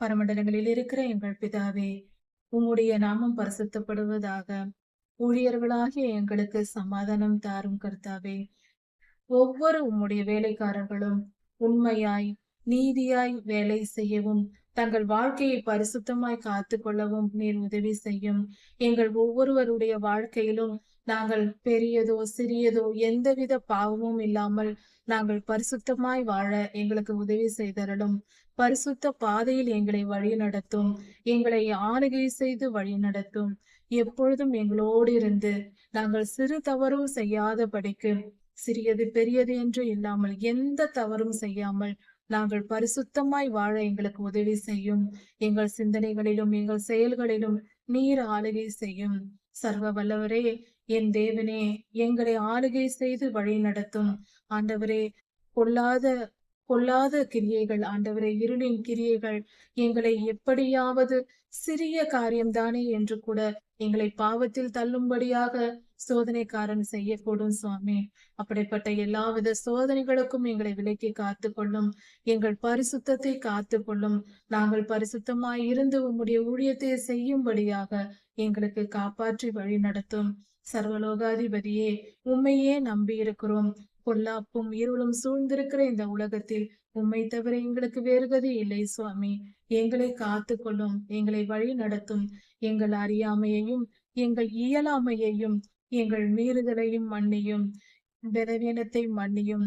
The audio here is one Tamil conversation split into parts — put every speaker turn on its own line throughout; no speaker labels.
பரமண்டலங்களில் இருக்கிற எங்கள் பிதாவே, உம்முடைய நாமம் பரிசுத்தப்படுவதாக. ஊழியர்களாகிய எங்களுக்கு சமாதானம் தாரும் கர்த்தாவே. ஒவ்வொரு உம்முடைய வேலைக்காரர்களும் உண்மையாய் நீதியாய் வேலை செய்யவும் தங்கள் வாழ்க்கையை பரிசுத்தமாய் காத்து கொள்ளவும் நீர் உதவி செய்யும். எங்கள் ஒவ்வொருவருடைய வாழ்க்கையிலும் நாங்கள் பெரியதோ சிறியதோ எந்தவித பாவமும் இல்லாமல் நாங்கள் பரிசுத்தமாய் வாழ எங்களுக்கு உதவி செய்தரலும். பரிசுத்த பாதையில் எங்களை வழி நடத்தும். எங்களை ஆளுகை செய்து வழி நடத்தும். எப்பொழுதும் எங்களோடு இருந்து நாங்கள் சிறு தவறும் செய்யாதபடிக்கு, சிறியது பெரியது என்று இல்லாமல் எந்த தவறும் செய்யாமல் நாங்கள் பரிசுத்தமாய் வாழ எங்களுக்கு உதவி செய்யும். எங்கள் சிந்தனைகளிலும் எங்கள் செயல்களிலும் நீர் ஆளுகை செய்யும். சர்வ வல்லவரே, என் தேவனே, எங்களை ஆளுகை செய்து வழி நடத்தும். ஆண்டவரே, பொல்லாத பொல்லாத கிரியைகள், ஆண்டவரே, இருளின் கிரியைகள் எங்களை எப்படியாவது சிறிய காரியம்தானே என்று கூட எங்களை பாவத்தில் தள்ளும்படியாக சோதனைக்காரன் செய்யக்கூடும் சுவாமி. அப்படிப்பட்ட எல்லாவித சோதனைகளுக்கும் எங்களை விலக்கி காத்து கொள்ளும். எங்கள் பரிசுத்தத்தை காத்து கொள்ளும். நாங்கள் பரிசுத்தமாய் இருந்து உம்முடைய ஊழியத்தை செய்யும்படியாக எங்களுக்கு காப்பாற்றி வழி நடத்தும். சர்வலோகாதிபதியே, உம்மையே நம்பி இருக்கிறோம். பொல்லாப்பும் இருளும் சூழ்ந்திருக்கிற இந்த உலகத்தில் உம்மை தவிர எங்களுக்கு வேறு கதி இல்லை சுவாமி. எங்களை காத்து கொள்ளும். எங்களை வழி நடத்தும். எங்கள் அறியாமையையும் எங்கள் இயலாமையையும் எங்கள் மீறுதலையும் மன்னியும். பலவீனத்தை மன்னியும்.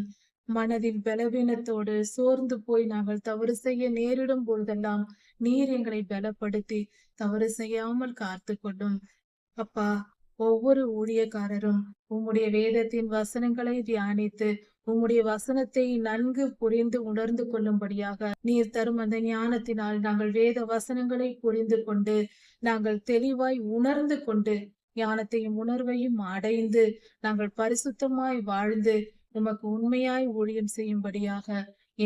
மனதில் பலவீனத்தோடு சோர்ந்து போய் நாங்கள் தவறு செய்ய நேரிடும் பொழுதெல்லாம் நீர் எங்களை பலப்படுத்தி தவறு செய்யாமல் காத்து கொள்ளும். அப்பா, ஒவ்வொரு ஊழியக்காரரும் உம்முடைய வேதத்தின் வசனங்களை தியானித்து உம்முடைய வசனத்தை நன்கு புரிந்து உணர்ந்து கொள்ளும்படியாக நீர் தரும் அந்த ஞானத்தினால் நாங்கள் வேத வசனங்களை புரிந்து கொண்டு நாங்கள் தெளிவாய் உணர்ந்து கொண்டு ஞானத்தையும் உணர்வையும் அடைந்து நாங்கள் பரிசுத்தமாய் வாழ்ந்து உமக்கு உண்மையாய் ஊழியம் செய்யும்படியாக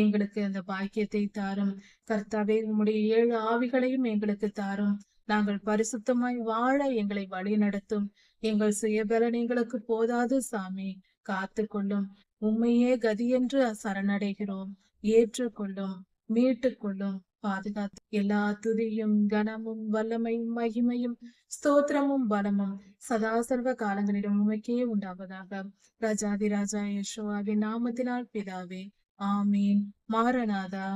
எங்களுக்கு அந்த பாக்கியத்தை தாரும். கர்த்தாவே, உம்முடைய 7 ஆவிகளையும் எங்களுக்கு தாரும். நாங்கள் பரிசுத்தமாய் வாழ எங்களை வழி நடத்தும். எங்கள் சுயபலன் எங்களுக்கு போதாது சாமி. காத்து கொள்ளும். உம்மையே கதியென்று சரணடைகிறோம். ஏற்றுக்கொள்ளும். மீட்டு கொள்ளும். பாதுகாத்து எல்லா துதியும் கனமும் வல்லமையும் மகிமையும் ஸ்தோத்திரமும் பலமும் சதாசர்வ காலங்களிலும் உமைக்கே உண்டாவதாக. ராஜாதி ராஜா யெகோவாவின் நாமத்தினால் பிதாவே, ஆமீன். மாரநாதா.